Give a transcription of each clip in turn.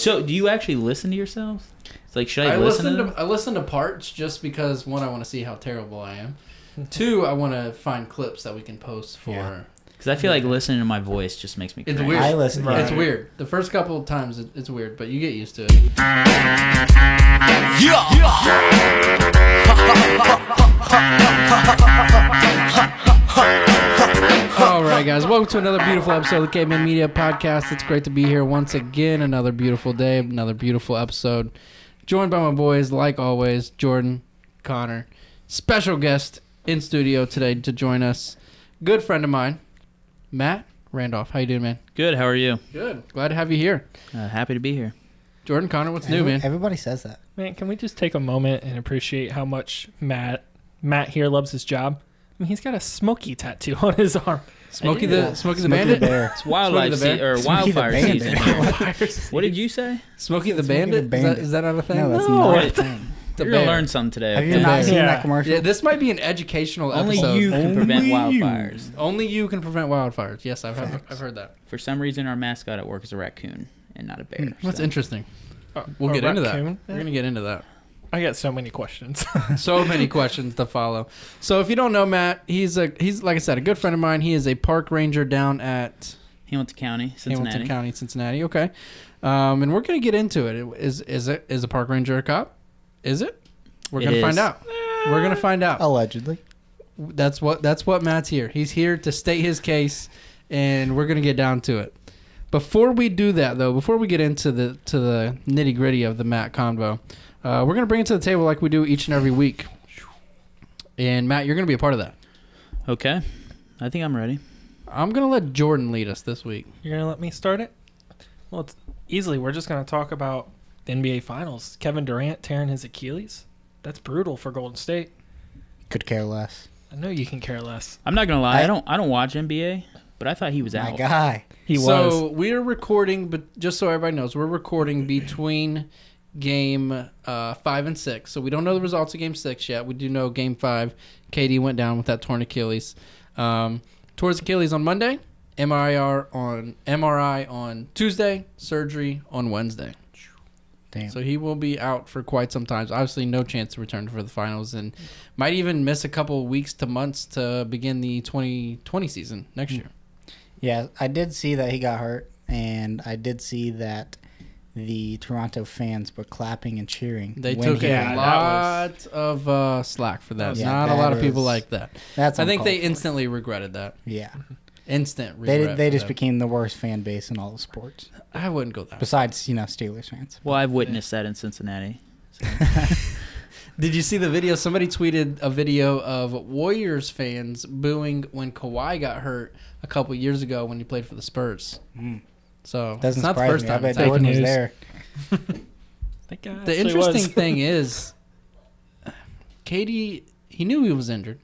So, do you actually listen to yourselves? It's like, should I listen to them? I listen to parts just because, one, I want to see how terrible I am. Two, I want to find clips that we can post for... Yeah. Because I feel like listening to my voice just makes me cringe. It's weird. I listen. It's Right. weird. The first couple of times, it's weird, but you get used to it. All right, guys. Welcome to another beautiful episode of the Cavemen Media Podcast. It's great to be here once again. Another beautiful day, another beautiful episode. Joined by my boys, like always, Jordan, Connor. Special guest in studio today to join us. Good friend of mine, Matt Randolph. How you doing, man? Good, how are you? Good. Glad to have you here. Happy to be here. Jordan, Connor, what's new, man? Everybody says that. Man, can we just take a moment and appreciate how much Matt here loves his job? I mean, he's got a Smokey tattoo on his arm. Smokey the Bandit? It's wildlife Smokey the wildfire Bandit. season. What did you say? Smokey the Smokey Bandit? the Bandit. Is that not a thing? No, that's No, not a it's- thing. The You're going to bear. learn something today. Have you okay? not seen Yeah. that commercial? Yeah, this might be an educational Only episode. you can prevent Only you. wildfires. Only you can prevent wildfires. Yes, I've heard that. For some reason, our mascot at work is a raccoon and not a bear. That's so. interesting. We'll get into that. raccoon? We're going to get into that. I got so many questions. So many questions to follow. So if you don't know Matt, he's like I said, a good friend of mine. He is a park ranger down at Hamilton County, Cincinnati. Hamilton County, Cincinnati. Okay. And we're going to get into it. Is a park ranger a cop? Is it? We're It going to is. find out. We're going to find out. Allegedly. That's what Matt's here. He's here to state his case, and we're gonna get down to it. Before we do that, though, before we get into the nitty gritty of the Matt convo, we're gonna bring it to the table like we do each and every week. And Matt, you're gonna be a part of that. Okay. I think I'm ready. I'm gonna let Jordan lead us this week. You're going to let me start it? Well, it's easily. We're just going to talk about the NBA Finals. Kevin Durant tearing his Achilles. That's brutal for Golden State. Could care less. I know you can care less. I'm not going to lie. I don't watch NBA, but I thought he was My out. guy. He So was. we're recording, but just so everybody knows, we're recording between game 5 and 6. So we don't know the results of game 6 yet. We do know game 5, KD went down with that torn Achilles. Towards Achilles on Monday, MRI on Tuesday, surgery on Wednesday. Damn. So he will be out for quite some time. Obviously, no chance to return for the finals, and might even miss a couple weeks to months to begin the 2020 season next year. Yeah, I did see that he got hurt, and I did see that the Toronto fans were clapping and cheering. They when took he a got lot of slack for that. Yeah, Not a lot of that people is- like that. That's I think they uncalled for. instantly regretted that. Yeah. Instant regret. They for just them. became the worst fan base in all of sports. I wouldn't go that. Besides, Steelers fans. Well, I've witnessed that in Cincinnati. Did you see the video? Somebody tweeted a video of Warriors fans booing when Kawhi got hurt a couple years ago when he played for the Spurs. So Doesn't it's not the surprise first me. I time. bet it's happened. Jordan was news. there. That guy The actually interesting was. thing is, KD, he knew he was injured.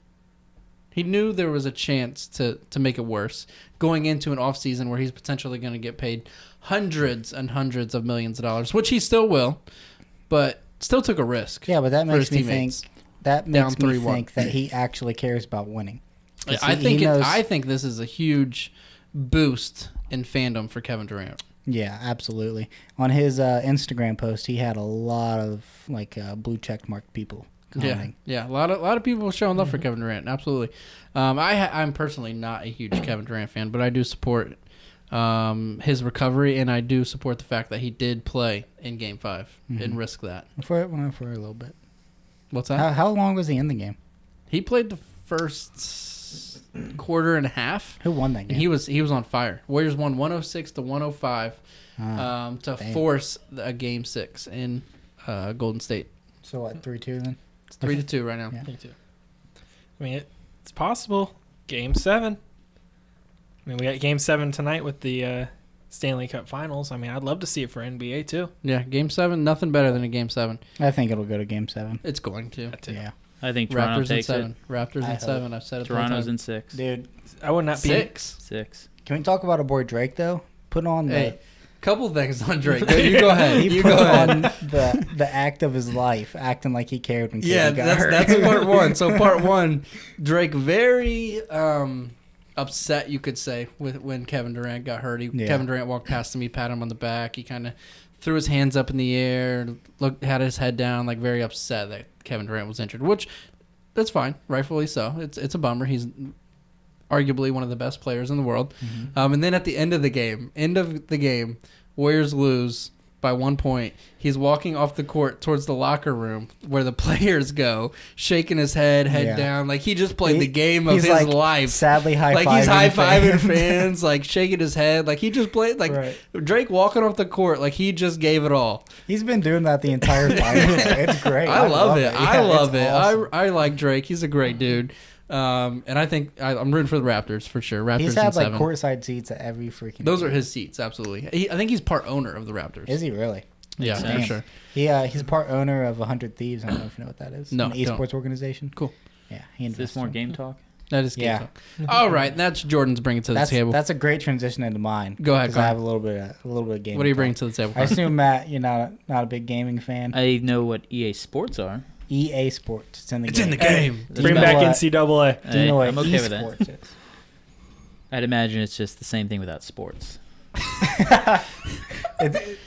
He knew there was a chance to make it worse going into an offseason where he's potentially going to get paid hundreds and hundreds of millions of dollars, which he still will, but still took a risk. Yeah, but that for makes his me think. teammates. That Down makes me 3-1. think that he actually cares about winning. 'Cause I he think knows- I think this is a huge boost in fandom for Kevin Durant. Yeah, absolutely. On his Instagram post, he had a lot of blue check mark people commenting. Yeah, a lot of people showing love for Kevin Durant. Absolutely. I'm personally not a huge Kevin Durant fan, but I do support his recovery, and I do support the fact that he did play in Game 5 and risk that. For a little bit. What's that? How long was he in the game? He played the first quarter and a half. Who won that And game? he was on fire. Warriors won 106 to 105 to damn. force a Game 6 in Golden State. So what, 3-2 then? It's 3-2 right now. Yeah. Me too. I mean, it's possible. Game 7. I mean, we got Game 7 tonight with the Stanley Cup Finals. I mean, I'd love to see it for NBA too. Yeah, Game 7, nothing better than a Game 7. I think it'll go to Game 7. It's going to. Yeah. I think Toronto Raptors in takes 7. it. Raptors I in hope. 7. I've said it. Toronto's in in 6. Dude, I would not be. 6. can we talk about our boy Drake, though? Put on the... Hey, couple things on Drake. You go ahead. He You put go ahead. on the act of his life, acting like he cared when Yeah, KD got hurt. that's part one. So part one, Drake very upset, you could say, with when Kevin Durant got hurt. Yeah. Kevin Durant walked past him, he patted him on the back. He kind of threw his hands up in the air, had his head down, like very upset that Kevin Durant was injured, which that's fine, rightfully so. It's a bummer. He's arguably one of the best players in the world. Mm-hmm. And then at the end of the game, Warriors lose by 1 point. He's walking off the court towards the locker room where the players go, shaking his head down. Like he just played the game of his life. Sadly high-fiving. Like he's high-fiving fans, like shaking his head. Like he just played, like Drake walking off the court, like he just gave it all. He's been doing that the entire final. It's great. I love it. Yeah, I love it. awesome. I like Drake. He's a great dude. And I think I'm rooting for the Raptors for sure. Raptors. He's had in like 7. courtside seats at every freaking. Those game. are his seats, absolutely. I think he's part owner of the Raptors. Is he really? Yeah, Damn. for sure. He's part owner of 100 Thieves. I don't know if you know what that is. No, an esports organization. Cool. Yeah, he Is invests this more in- game talk? That is Yeah. All right, that's Jordan's bringing to the table. That's a great transition into mine. Go ahead, because Connor. I have a little bit of gaming. What are you talk. bringing to the table? I assume Matt, you're not a big gaming fan. I know what EA Sports are. EA Sports. It's in the It's game. in the game. Do you Bring know back what- NCAA. Do you know what I'm okay with that. esports is? I'd imagine it's just the same thing without sports.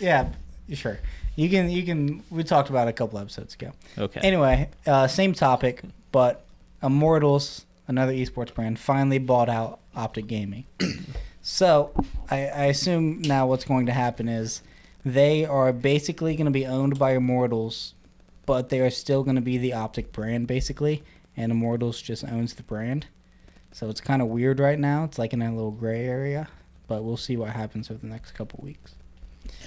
Yeah, sure. You can. We talked about it a couple episodes ago. Okay. Anyway, same topic, but Immortals, another esports brand, finally bought out OpTic Gaming. So I assume now what's going to happen is they are basically going to be owned by Immortals, but they are still going to be the OpTic brand basically, and Immortals just owns the brand. So it's kind of weird right now. It's like in a little gray area, but we'll see what happens over the next couple weeks.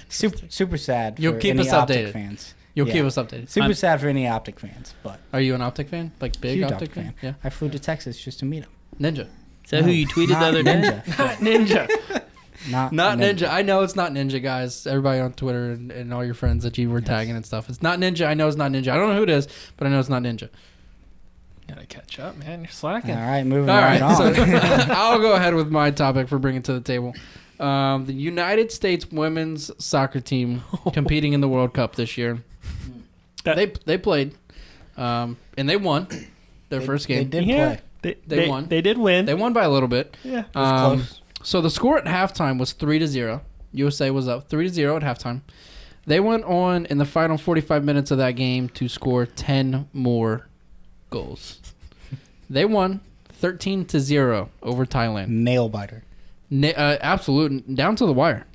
Super sad. You'll for keep any us OpTic updated. fans. You'll Yeah. keep us updated. Super I'm- sad for any OpTic fans, but Are you an Optic fan? Like big huge Optic fan? Yeah. I flew to Texas just to meet him. Ninja. Is that who you tweeted the Not other day? Ninja. Ninja. Not Ninja. I know it's not Ninja, guys. Everybody on Twitter and all your friends that you were tagging and stuff. It's not Ninja. I know it's not Ninja. I don't know who it is, but I know it's not Ninja. Gotta catch up, man. You're slacking. All right, moving All right, right. on. So I'll go ahead with my topic for bringing to the table. The United States women's soccer team competing in the World Cup this year. They played, and they won their first game. They did Yeah. play. They won. They did win. They won by a little bit. Yeah. It was close. So the score at halftime was 3-0. USA was up 3-0 at halftime. They went on in the final 45 minutes of that game to score 10 more goals. They won 13-0 over Thailand. Nail biter. Absolute down to the wire.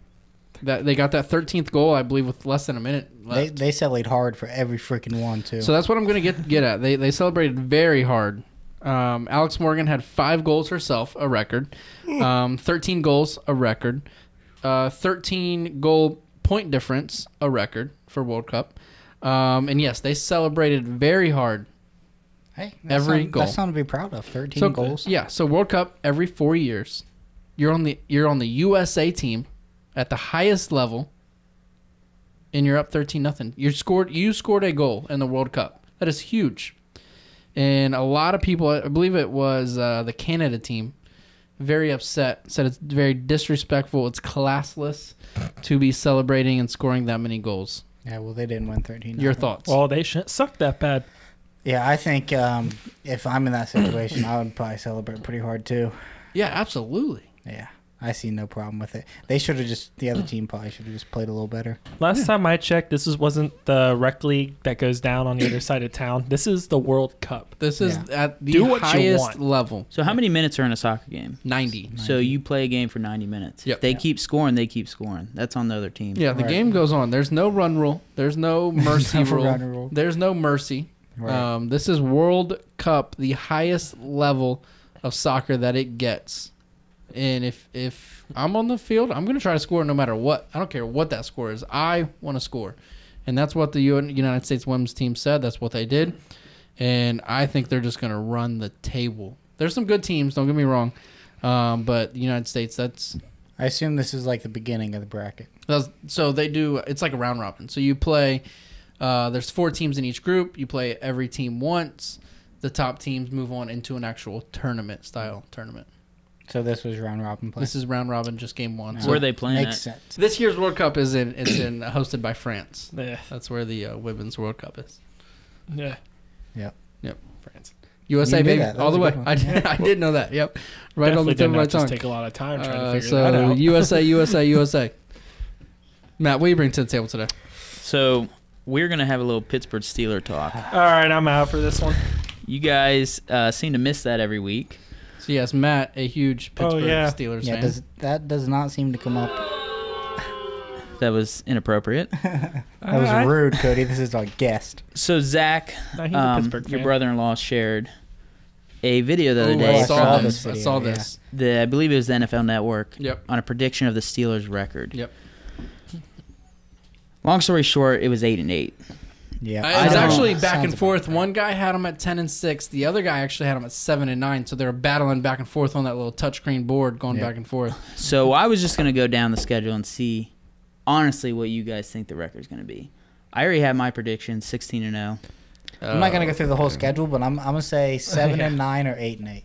That they got that 13th goal, I believe, with less than a minute left. They sallied hard for every freaking one too. So that's what I'm going to get at. They celebrated very hard. Alex Morgan had 5 goals herself, a record. 13 goals, a record. 13 goal point difference, a record for World Cup. And yes, they celebrated very hard. Hey, every goal. That's something to be proud of. 13 goals. Yeah, so World Cup every 4 years. You're on the USA team at the highest level, and you're up 13-0. You scored a goal in the World Cup. That is huge. And a lot of people, I believe it was the Canada team, very upset, said it's very disrespectful, it's classless to be celebrating and scoring that many goals. Yeah, well, they didn't win 13. Your thoughts? Well, they shouldn't suck that bad. Yeah, I think if I'm in that situation, I would probably celebrate pretty hard too. Yeah, absolutely. Yeah, I see no problem with it. They should have the other team probably should have just played a little better. Last time I checked, wasn't the rec league that goes down on the other side of town. This is the World Cup. This is at the Do what you highest want. level. So how many minutes are in a soccer game? 90. So you play a game for 90 minutes. Yep. If they keep scoring, they keep scoring. That's on the other team. Yeah, the Right. game goes on. There's no run rule. There's no mercy No rule. run rule. There's no mercy. Right. This is World Cup, the highest level of soccer that it gets. And if I'm on the field, I'm going to try to score no matter what. I don't care what that score is. I want to score. And that's what the United States women's team said. That's what they did. And I think they're just going to run the table. There's some good teams, don't get me wrong. But the United States, I assume this is like the beginning of the bracket. so they do, it's like a round robin. So you play, there's 4 teams in each group. You play every team once. The top teams move on into an actual style tournament. So this was round robin play. This is round robin, just game 1. Yeah. So Where are they playing Makes at? sense. this year's World Cup is hosted by France. Yeah. That's where the women's World Cup is. Yeah. Yep. France. USA, You knew baby, that. That all was the a way. good one. I did know that. Yep, right on the Definitely tip did of my not just tongue. take a lot of time trying to figure that So out. USA. Matt, what do you bring to the table today? So we're gonna have a little Pittsburgh Steeler talk. All right, I'm out for this one. You guys seem to miss that every week. So yes, Matt, a huge Pittsburgh Steelers fan. That does not seem to come up. That was inappropriate. That was rude, Cody. This is our guest. So Zach, No, he's a Pittsburgh your fan. brother-in-law, shared a video the other day. I saw from this. I saw this. I believe it was the NFL Network. Yep. On a prediction of the Steelers' record. Yep. Long story short, it was 8-8. Yeah, It was actually back and forth. One guy had them at 10-6. The other guy actually had them at 7-9. So they were battling back and forth on that little touchscreen board, going back and forth. So I was just gonna go down the schedule and see, honestly, what you guys think the record's gonna be. I already have my prediction, 16-0. I'm not gonna go through the whole schedule, but I'm gonna say 7-9 or 8-8.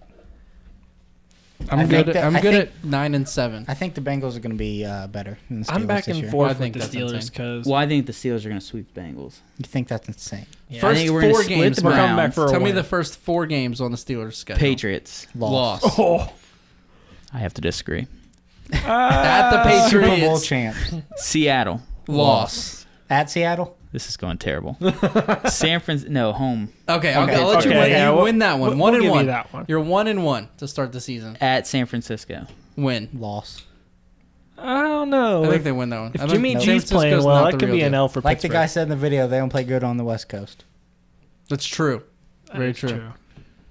I'm good at 9-7. I think the Bengals are gonna be better than the Steelers I'm back this and year. forth I think with the that's Steelers insane. because Well, I think the Steelers are gonna sweep the Bengals. You think that's insane? yeah. I First think we're gonna 4 split games. the We're coming back Browns. for a Tell me win. the first 4 games on the Steelers schedule. Patriots. Loss. Oh, I have to disagree. At the Super Bowl Patriots. champs Seattle. Loss. at Seattle. This is going terrible. San Francisco. No, home. Okay, I'll Okay, let you okay, win. yeah, You we'll- win that one. we'll 1 and give you 1. that one. You're 1-1 to start the season. At San Francisco. Win. Loss. I don't know. I think If, they win that one. I if think Jimmy San G's Francisco's playing not well, the that could real be an deal. L for Like the Pittsburgh. guy said in the video, they don't play good on the West Coast. That's true. That Very is true.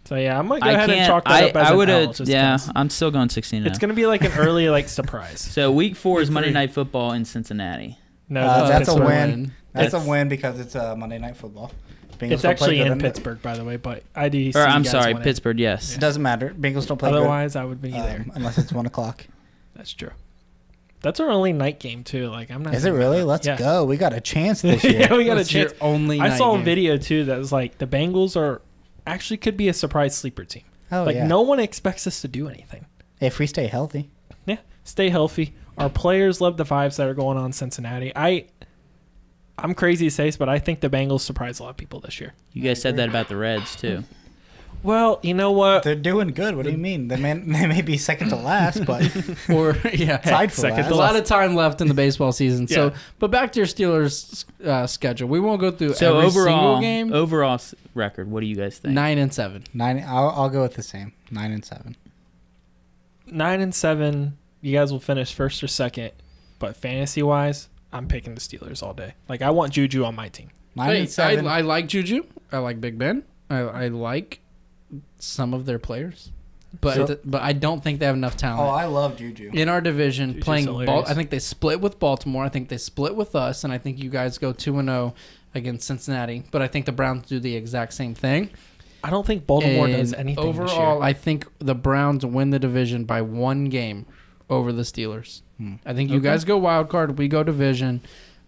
So yeah, I'm gonna go I ahead and can't. chalk that up as I an would L. have. Just Yeah, 'cause I'm still going 16-0. it's gonna be like an early surprise. So week 4 is Week Monday 3. Night Football in Cincinnati. No, That's a Pittsburgh. win. That's a That's- win because it's Monday Night Football. Bengals It's don't actually play good in Pittsburgh, by the way, but I do. Or I'm sorry, Pittsburgh. Yes. It doesn't matter. Bengals don't play Otherwise, I would be good there. unless it's 1 o'clock. That's true. That's our only night game too. Like I'm not. Is it really? Let's Yeah. go. We got a chance this year. Yeah, we got a That's your chance. only I night saw a game. video too that was like the Bengals are actually could be a surprise sleeper team. Oh, Like yeah. no one expects us to do anything. If we stay healthy. Yeah, stay healthy. Our players love the vibes that are going on in Cincinnati. I'm crazy to say this, but I think the Bengals surprise a lot of people this year. You guys said that about the Reds too. Well, you know what? They're doing good. What do you mean? They may be second to last, but Or yeah, tied for second last. to a lot of time left in the baseball season. So, Yeah. but back to your Steelers schedule. We won't go through So every overall, single game. record. What do you guys think? 9-7. 9. I'll go with the same. 9-7. 9-7. You guys will finish first or second, but fantasy wise, I'm picking the Steelers all day. Like I want Juju on my team. 9-7. I like Juju. I like Big Ben. I like some of their players, but I don't think they have enough talent. Oh, I love Juju. In our division, Juju's playing hilarious. I think they split with Baltimore. I think they split with us, and I think you guys go 2-0 against Cincinnati. But I think the Browns do the exact same thing. I don't think Baltimore does And anything this overall. year. I think the Browns win the division by 1 game over the Steelers. I think you Okay. guys go wild card, we go division,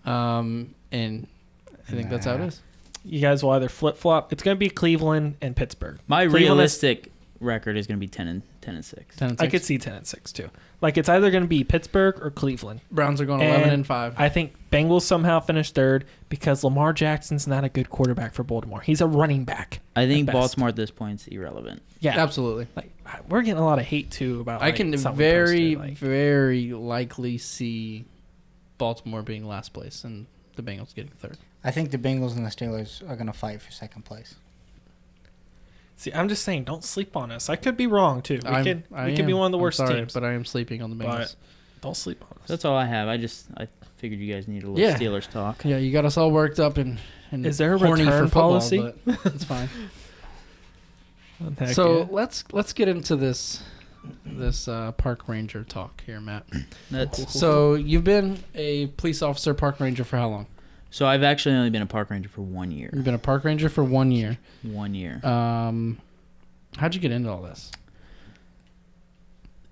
and I think that's how it is. You guys will either flip flop. It's going to be Cleveland and Pittsburgh. My Cleveland is- realistic record is going to be 10-6. 10-6. I could see 10-6 too. Like it's either going to be Pittsburgh or Cleveland. Browns are going And 11-5. I think Bengals somehow finish third because Lamar Jackson's not a good quarterback for Baltimore. He's a running back. I think At best. Baltimore at this point is irrelevant. Yeah, Absolutely. like we're getting a lot of hate too about. I Like, can something we very, posted, like- very likely see Baltimore being last place and the Bengals getting third. I think the Bengals and the Steelers are going to fight for second place. See, I'm just saying, don't sleep on us. I could be wrong too. We could be one of the worst teams, but I am sleeping on the Bengals. but don't sleep on us. That's all I have. I figured you guys need a little Yeah. Steelers talk. Yeah, you got us all worked up and Is there a horny return for football, policy? but it's fine. Heck So yeah. let's get into this park ranger talk here, Matt. That's, So you've been a police officer, park ranger for how long? so I've actually only been a park ranger for 1 year. You've been a park ranger for 1 year. 1 year. How'd you get into all this?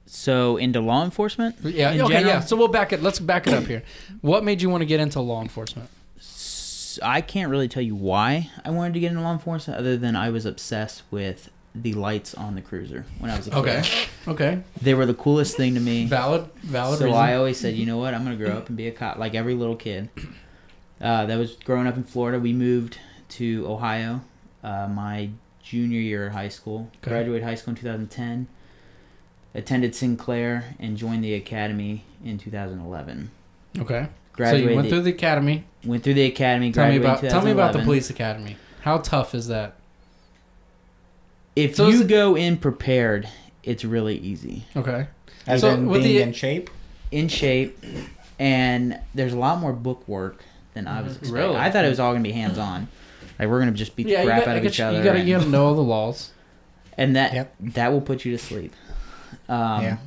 So into law enforcement? Yeah, in okay, general? yeah. So let's back it up here. What made you want to get into law enforcement? I can't really tell you why I wanted to get into law enforcement other than I was obsessed with the lights on the cruiser when I was a kid. Okay. They were the coolest thing to me. Valid So reason. I always said, you know what, I'm going to grow up and be a cop like every little kid. That was growing up in Florida. We moved to Ohio my junior year of high school. Okay. Graduated high school in 2010. Attended Sinclair and joined the academy in 2011. Okay. Graduated. So you went through the academy. Went through the academy. Tell me Graduated about the 2011. police academy. How tough is that? If So you is it- go in prepared, it's really easy. Okay. As So in with being the- in shape. In shape, and there's a lot more book work than I was expecting. Really? I thought it was all gonna be hands on. Like we're gonna just beat the crap out of each other. You gotta know all the laws. and that Yep. that will put you to sleep. Yeah.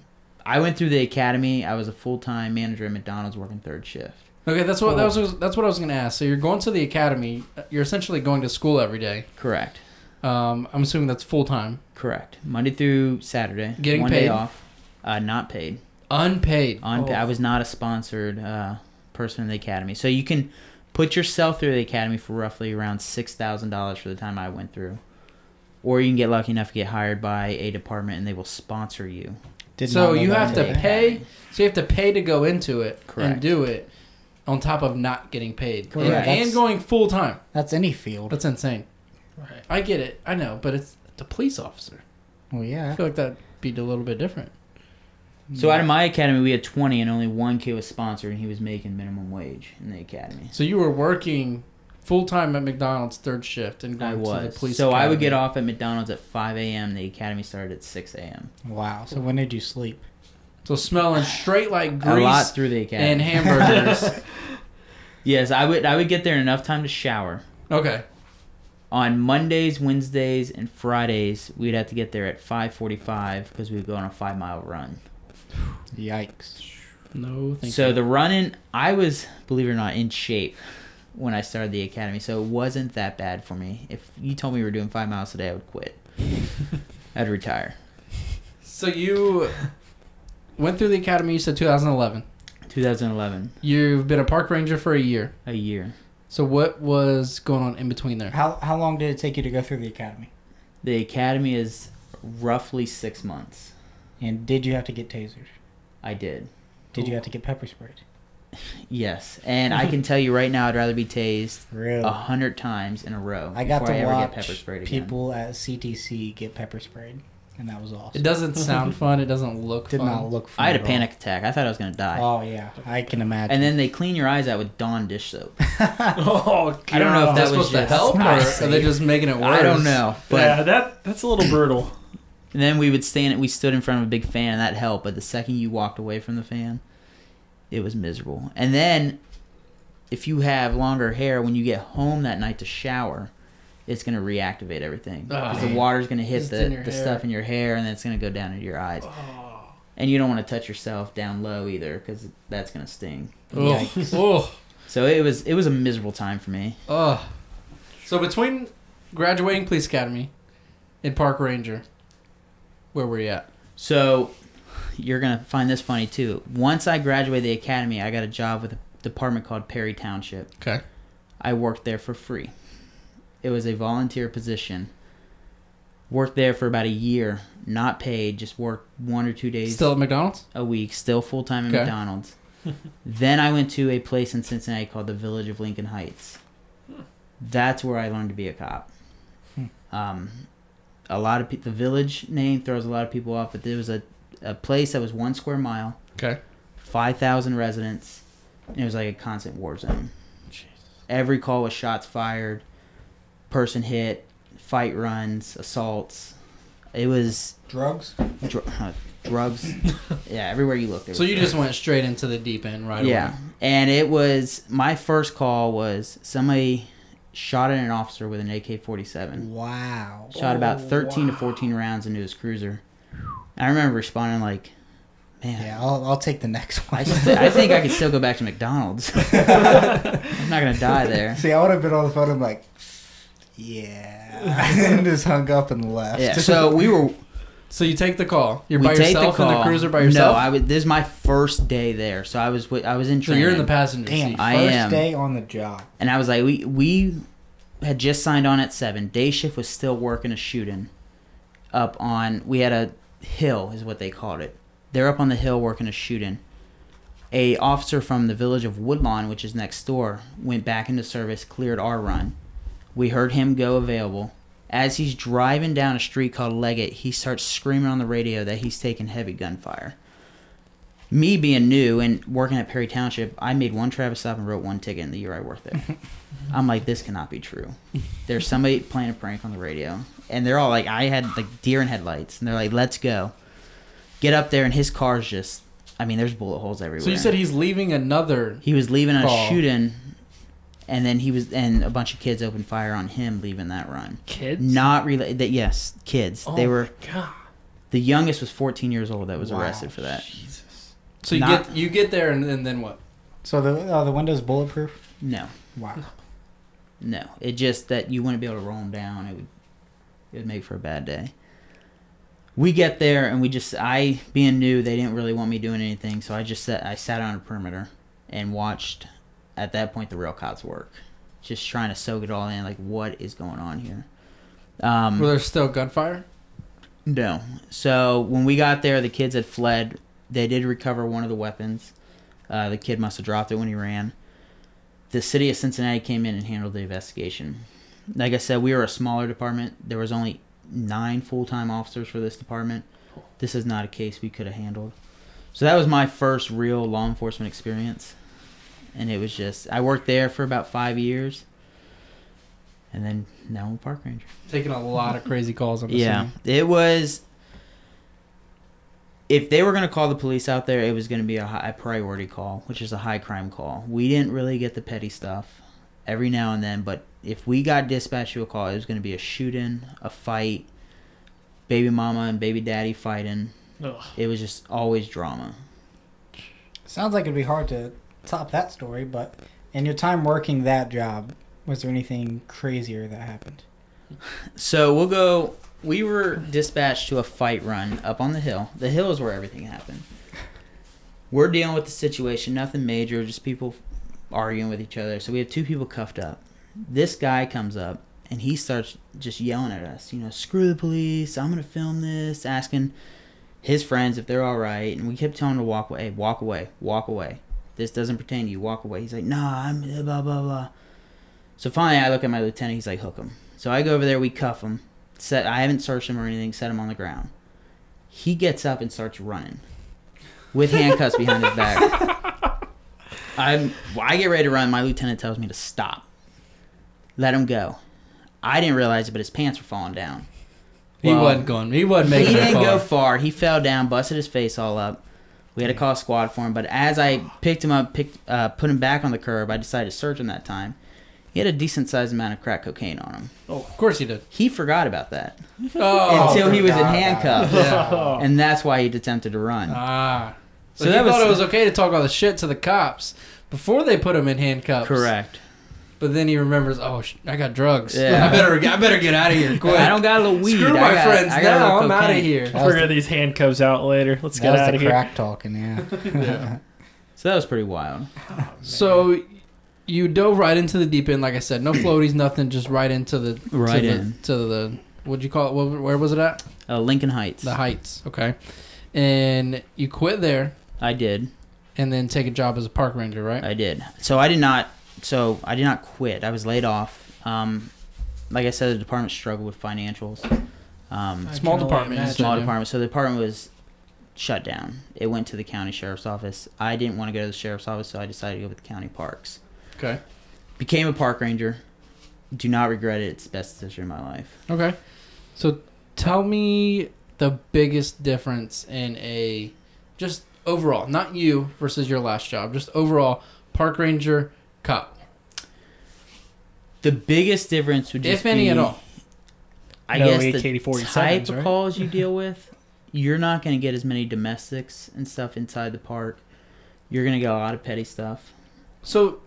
I went through the academy. I was a full-time manager at McDonald's working third shift. Okay, that's what I was gonna ask. So you're going to the academy. You're essentially going to school every day. Correct. I'm assuming that's full time. Correct. Monday through Saturday. Getting one paid? day off. Not paid. Unpaid. I was not a sponsored person in the academy. So you can put yourself through the academy for roughly around $6,000 for the time I went through. Or you can get lucky enough to get hired by a department and they will sponsor you. Did So not know you that have to until- pay. So you have to pay to go into it and Correct. do it, on top of not getting paid Correct. and That's- going full time. That's any field. That's insane. Right. I get it. I know, but it's a police officer. Well, I yeah. feel like that'd be a little bit different. So out of my academy, we had 20 and only one kid was sponsored and he was making minimum wage in the academy. So you were working full time at McDonald's third shift and I going to the was. police. So I would academy. get off at McDonald's at 5 a.m. The academy started at 6 a.m. Wow. So when did you sleep? So smelling straight like A grease lot through the academy. and hamburgers. Yes, I would get there in enough time to shower. Okay. On Mondays, Wednesdays, and Fridays, we'd have to get there at 5:45 because we would go on a 5-mile run. Yikes. No, thank So you. the running, I was, believe it or not, in shape when I started the academy, so it wasn't that bad for me. If you told me we were doing 5 miles a day, I would quit. I'd retire. So you went through the academy. You said 2011. 2011, You've been a park ranger for a year. a year. So what was going on in between there? How long did it take you to go through the academy? The academy is roughly 6 months. And did you have to get tasered? I did. Did you have to get pepper sprayed? Yes, and I can tell you right now, I'd rather be tased Really? 100 times in a row I got before I to ever get watch pepper sprayed again. people at CTC get pepper sprayed, and that was awesome. It doesn't sound fun. It doesn't look Did fun. not look fun. I had a at all. panic attack. I thought I was going to die. Oh yeah, I can imagine. And then they clean your eyes out with Dawn dish soap. Oh, God. I don't know if Is that that was supposed to just help, or not are they just making it worse? I don't know, but Yeah, that's a little brutal. and then we stood in front of a big fan and that helped, but the second you walked away from the fan, it was miserable. And then if you have longer hair, when you get home that night to shower, it's going to reactivate everything. Because the water's going to hit Just in your the hair. stuff in your hair and then it's going to go down into your eyes. Oh. And you don't want to touch yourself down low either because that's going to sting. Yikes. Oh, So it was a miserable time for me. oh. So between graduating police academy and park ranger, where were you at? So you're going to find this funny too. Once I graduated the academy, I got a job with a department called Perry Township. Okay. I worked there for free. It was a volunteer position. Worked there for about a year, not paid, just worked 1 or 2 days Still at McDonald's? a week, still full-time at Okay. McDonald's. Then I went to a place in Cincinnati called the Village of Lincoln Heights. That's where I learned to be a cop. A lot of the village name throws a lot of people off, but there was a place that was 1 square mile, Okay. 5,000 residents, and it was like a constant war zone. Every call was shots fired, person hit, fight runs, assaults. It was Drugs? drugs. Yeah, everywhere you looked. There So was you drugs. just went straight into the deep end right Yeah, away? and it was my first call was somebody shot at an officer with an AK-47. Wow. Shot about 13 to 14 rounds into his cruiser. I remember responding like, man, Yeah, I'll take the next one. I think I could still go back to McDonald's. I'm not going to die there. See, I would have been on the phone and like, yeah, and just hung up and left. Yeah, so we were... So you take the call. You're we by take yourself the in call. the cruiser by yourself? No, this is my first day there. So I was in So training. you're in the passenger Damn, seat. I first am. day on the job. And I was like, we had just signed on at 7. Day shift was still working a shooting up on, we had a hill is what they called it. They're up on the hill working a shooting. A officer from the village of Woodlawn, which is next door, went back into service, cleared our run. We heard him go available. As he's driving down a street called Leggett, he starts screaming on the radio that he's taking heavy gunfire. Me being new and working at Perry Township, I made one traffic stop and wrote one ticket in the year I worked there. I'm like, this cannot be true. There's somebody playing a prank on the radio, and they're all like, I had like deer in headlights, and they're like, let's go. Get up there, and his car's just, I mean, there's bullet holes everywhere. So you said he's leaving another. He was leaving call. a shooting, and then and a bunch of kids opened fire on him leaving that run. Kids? Not related. Yes, kids. Oh they were. my God. The youngest was 14 years old that was Wow. arrested for that. Jesus. So you get there and then what? So the window's bulletproof? No, Wow. no. It just that you wouldn't be able to roll them down. It would make for a bad day. We get there and I being new, they didn't really want me doing anything, so I sat on a perimeter and watched. At that point, the real cops work, just trying to soak it all in. Like, what is going on here? Were there still gunfire? No. So when we got there, the kids had fled. They did recover one of the weapons. The kid must have dropped it when he ran. The city of Cincinnati came in and handled the investigation. Like I said, we were a smaller department. There was only 9 full-time officers for this department. This is not a case we could have handled. So that was my first real law enforcement experience. And it was just, I worked there for about 5 years. And then now I'm a park ranger. Taking a lot of crazy calls. I'm Yeah, assuming. it was. If they were going to call the police out there, it was going to be a high priority call, which is a high crime call. We didn't really get the petty stuff every now and then, but if we got dispatched to a call, it was going to be a shooting, a fight, baby mama and baby daddy fighting. Ugh. It was just always drama. Sounds like it'd be hard to top that story, but in your time working that job, was there anything crazier that happened? So we were dispatched to a fight run up on the hill. The hill is where everything happened. We're dealing with the situation, nothing major, just people arguing with each other. So we have 2 people cuffed up. This guy comes up and he starts just yelling at us, screw the police, I'm going to film this, asking his friends if they're all right. And we kept telling him to walk away. Hey, walk away, walk away. This doesn't pertain to you, walk away. He's like, nah, I'm blah, blah, blah. So finally I look at my lieutenant, he's like, hook him. So I go over there, we cuff him. I haven't searched him or anything, set him on the ground. He gets up and starts running with handcuffs behind his back. I get ready to run. My lieutenant tells me to stop. Let him go. I didn't realize it, but his pants were falling down. He wasn't making He it didn't far. go far. He fell down, busted his face all up. We had to call a squad for him, but as I picked him up, put him back on the curb, I decided to search him that time. He had a decent-sized amount of crack cocaine on him. Oh, of course he did. He forgot about that Oh, until he was in forgot about handcuffs, yeah. and that's why he'd attempted to run. So So he that thought was- it was okay to talk all the shit to the cops before they put him in handcuffs. Correct. But then he remembers, I got drugs. Yeah. I better get out of here quick. I don't got a little weed. Screw I my got- friends I got a now. little I'm out of cocaine. here. That was Figure these handcuffs out later. Let's get That out was of the here. crack talking, yeah. Yeah. So that was pretty wild. So you dove right into the deep end, like I said. No floaties, nothing. Just right into the to the what'd you call it? Where was it at? Lincoln Heights. The Heights. Okay. And you quit there, I did. and then take a job as a park ranger, right? I did. So I did not quit. I was laid off. Like I said, the department struggled with financials. Small can only department. imagine. Small department. So the department was shut down. It went to the county sheriff's office. I didn't want to go to the sheriff's office, so I decided to go with the county parks. Okay. Became a park ranger. Do not regret it. It's the best decision of my life. Okay. So tell me the biggest difference in just overall, not you versus your last job, just overall park ranger, cop. The biggest difference would just If any be, at all. I No guess AK-47s, the type of right? calls you deal with, you're not going to get as many domestics and stuff inside the park. You're going to get a lot of petty stuff. So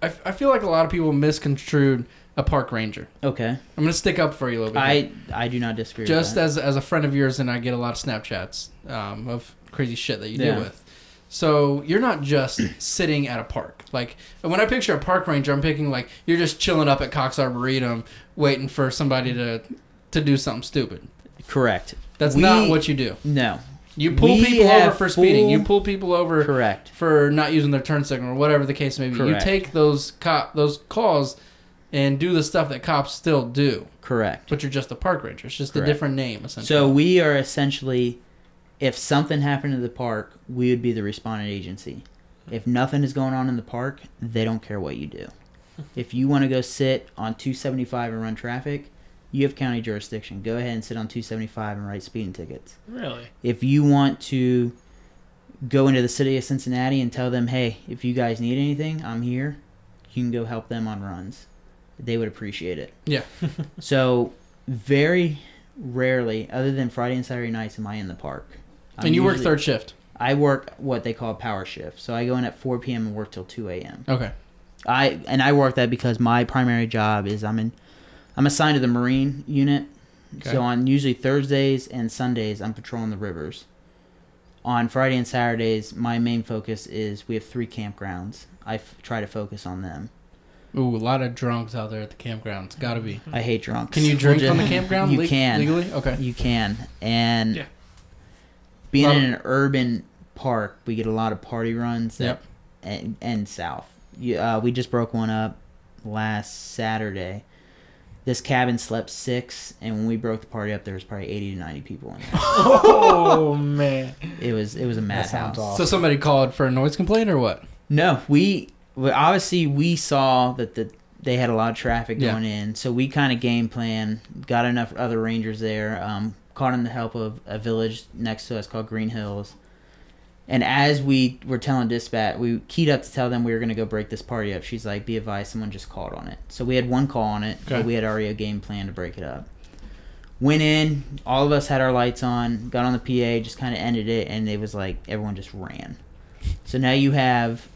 I feel like a lot of people misconstrued a park ranger. Okay. I'm going to stick up for you a little bit. I do not disagree Just with that. as a friend of yours, and I get a lot of Snapchats of crazy shit that you Yeah. deal with. So you're not just sitting at a park. Like when I picture a park ranger, I'm picking like you're just chilling up at Cox Arboretum, waiting for somebody to do something stupid. Correct. That's We- not what you do. No. You pull We people over have for speeding. full- You pull people over Correct. for not using their turn signal or whatever the case may be. Correct. You take those calls and do the stuff that cops still do. Correct. But you're just a park ranger. It's just a Correct. different name, essentially. So we are essentially if something happened to the park, we would be the responding agency. If nothing is going on in the park, they don't care what you do. If you want to go sit on 275 and run traffic, you have county jurisdiction. Go ahead and sit on 275 and write speeding tickets. Really? If you want to go into the city of Cincinnati and tell them, hey, if you guys need anything, I'm here, you can go help them on runs. They would appreciate it. Yeah. So very rarely, other than Friday and Saturday nights, am I in the park. And you work third shift? I work what they call a power shift. So I go in at 4 p.m. and work till 2 a.m. Okay. I work that because my primary job is I'm assigned to the Marine unit. Okay. So on usually Thursdays and Sundays, I'm patrolling the rivers. On Friday and Saturdays, my main focus is we have 3 campgrounds. I try to focus on them. Ooh, a lot of drunks out there at the campgrounds. Gotta be. I hate drunks. Can you drink on the campground? You can. Legally? Okay. You can. And Yeah. being in an urban park, we get a lot of party runs that Yep. end south. We just broke one up last Saturday. This cabin slept 6, and when we broke the party up, there was probably 80 to 90 people in there. Oh man. It was a madhouse. awesome. So somebody called for a noise complaint or what? No, we saw that they had a lot of traffic going in, so we kind of game plan, got enough other rangers there, caught in the help of a village next to us called Green Hills. And as we were telling dispatch, we keyed up to tell them we were going to go break this party up. She's like, be advised, someone just called on it. So we had one call on it, but we had already a game plan to break it up. Went in, all of us had our lights on, got on the PA, just kind of ended it, and it was like everyone just ran. So now you have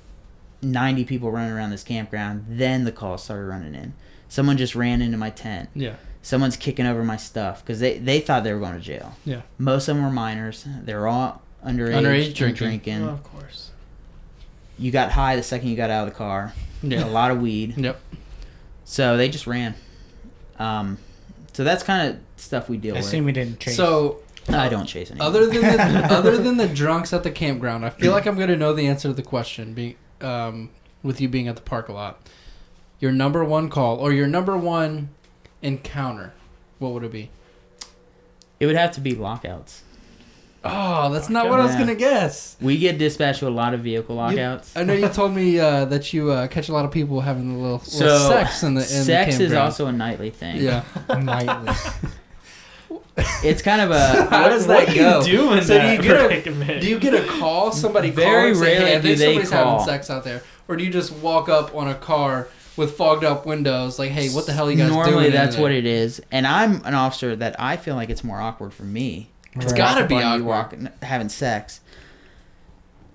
90 people running around this campground. Then the calls started running in. Someone just ran into my tent. Yeah. Someone's kicking over my stuff because they thought they were going to jail. Yeah. Most of them were minors. They were all underage drinking. Well, of course. You got high the second you got out of the car. Yeah. A lot of weed. Yep. So they just ran. So that's kind of stuff we deal I with. assume you didn't chase. So I don't chase anyone. other than the drunks at the campground, I feel like I'm going to know the answer to the question. With you being at the park a lot, your number one call or your number one encounter, what would it be? It would have to be lockouts. Oh, that's not what I was going to guess. We get dispatched with a lot of vehicle lockouts. I know you told me that you catch a lot of people having a little sex in the sex campground. is also a nightly thing. Yeah. nightly. It's kind of a How does that go? Do you do in So that do predicament? you get a call? Somebody Very calls and say, rarely hey, I do think they somebody's having call. sex out there, or do you just walk up on a car with fogged up windows, like, hey, what the hell are you guys doing? Normally, that's in what there? it is. And I'm an officer that I feel like it's more awkward for me. It's gotta be When you awkward. having sex.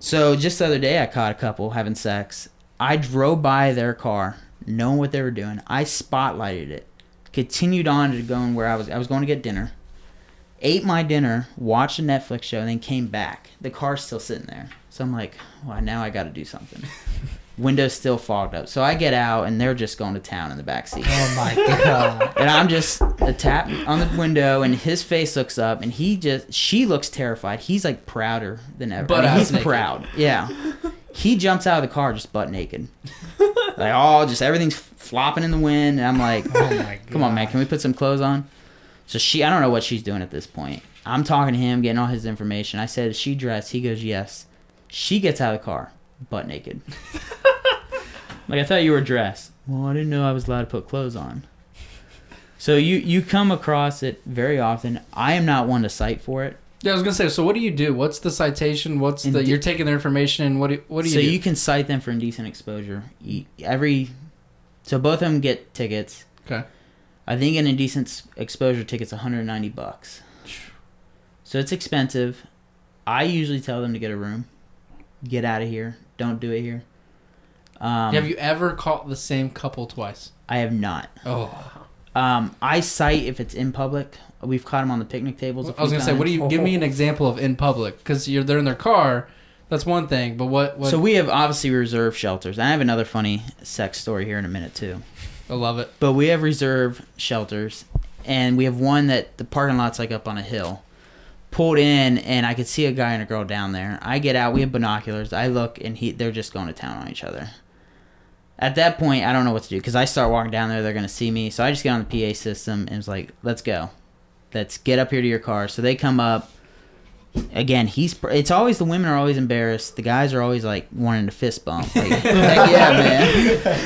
So just the other day, I caught a couple having sex. I drove by their car, knowing what they were doing. I spotlighted it. Continued on to going where I was. I was going to get dinner. Ate my dinner, watched a Netflix show, and then came back. The car's still sitting there. So I'm like, well, now I got to do something. Window's still fogged up. So I get out, and they're just going to town in the backseat. Oh my god. And I'm just a tap on the window, and his face looks up, and she looks terrified. He's like prouder than ever. Butt I mean, ass he's naked. proud. Yeah. He jumps out of the car just butt naked. Like, just everything's flopping in the wind. And I'm like, Oh my god. come on, man, can we put some clothes on? So I don't know what she's doing at this point. I'm talking to him, getting all his information. I said, is she dressed? He goes, yes. She gets out of the car, butt naked. Like, I thought you were dressed. Well, I didn't know I was allowed to put clothes on. So you come across it very often. I am not one to cite for it. Yeah, I was gonna say. So, what do you do? What's the citation? You're taking their information, and what do you So do? you can cite them for indecent exposure. So both of them get tickets. Okay. I think an indecent exposure ticket's $190. So it's expensive. I usually tell them to get a room. Get out of here. Don't do it here. Have you ever caught the same couple twice? I have not. Oh. I cite if it's in public. We've caught them on the picnic tables. I was gonna say, what do you give me an example of in public? Because they're in their car. That's one thing, but what? So we have obviously reserved shelters. I have another funny sex story here in a minute too. I love it. But we have reserved shelters, and we have one that the parking lot's like up on a hill. Pulled in, and I could see a guy and a girl down there. I get out. We have binoculars. I look, and they're just going to town on each other. At that point, I don't know what to do because I start walking down there. They're going to see me. So I just get on the PA system and was like, let's go. Let's get up here to your car. So they come up. again, it's always the women are always embarrassed. The guys are always like wanting to fist bump. Like, heck yeah, man.